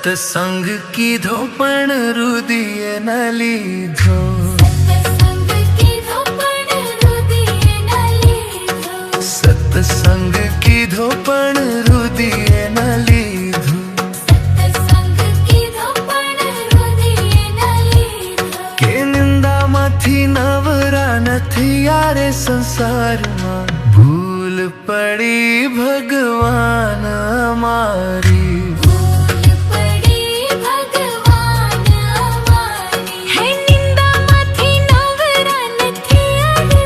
सत्संग कीधो पण रुदिए न लीधो। सत्संग कीधो पण रुदिए न लीधो। के निंदा माथी नवरा नथी यारे संसार में भूल पड़ी भगवान अमारी।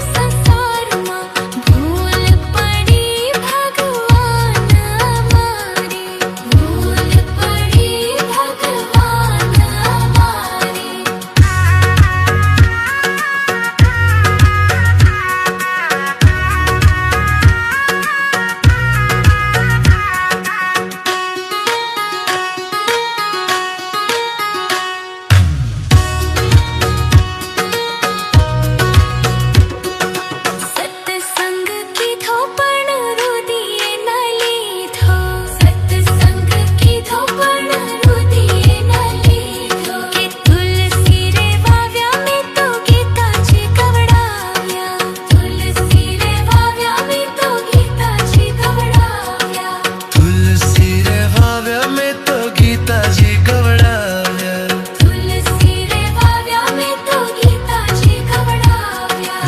संसार में भूल पड़ी भगवान हमारी। भूल पड़ी भगवान हमारी।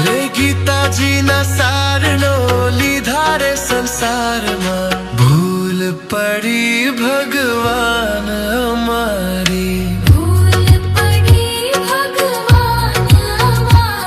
रे गीता जी ना सारणो लीधा रे संसार में भूल पड़ी भगवान हमारी। भूल पड़ी भगवान हमारी।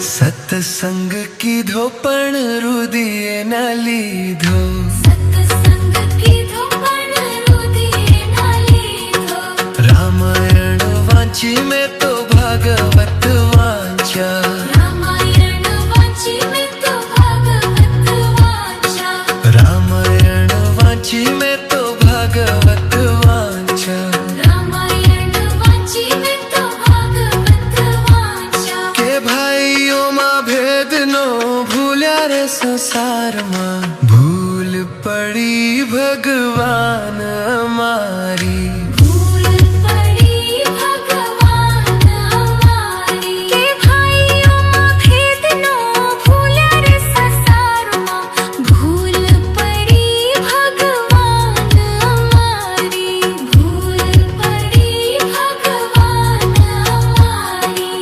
सत्संग कीधो पण रुदिए न लीधो। सत्संग कीधो पण रुदिए न लीधो। रामायण वांची में तो भागवत वांचा। रामायण वांची में तो भागवत वांचा। रामायण वांची में तो भागवत वांचा। रामायण वांची में तो भागवत वांचा। के भाइयों भेद नो भूल्या रे संसार में भूल पड़ी भगवान हमारी। भूल पड़ी भगवान हमारी। के भाइयों भेद नो भूल्या रे संसार में भूल पड़ी भगवान हमारी। भूल पड़ी भगवान हमारी।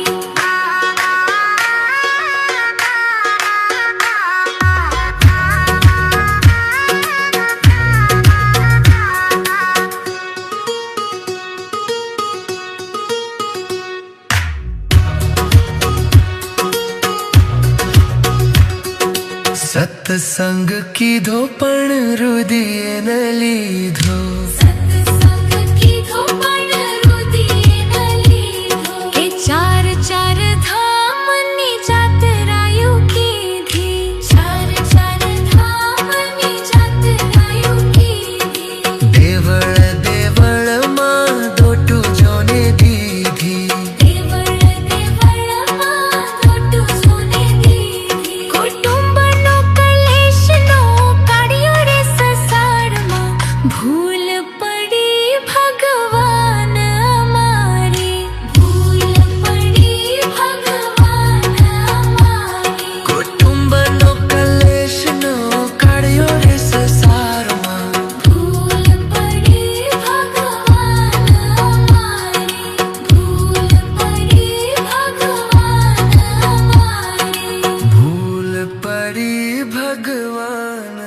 सत्संग कीधो पण रुदिए न लीधो। सत्संग कीधो पण रुदिए न लीधो। के चार चार धाम नी जातरायु कीधी। चार चार धाम नी जातरायु कीधी। देवळ देवळ मां दोटू जोने दीधी। देवळ देवळ मां दोटू जोने दीधी। कुटुंब भूल पड़ी भगवान हमारी। भूल पड़ी भगवान हमारी। कुटुंब नो कलेश नो काढ़ियो रे संसार में भूल पड़ी भगवान हमारी। भूल पड़ी भगवान हमारी। भूल पड़ी भगवान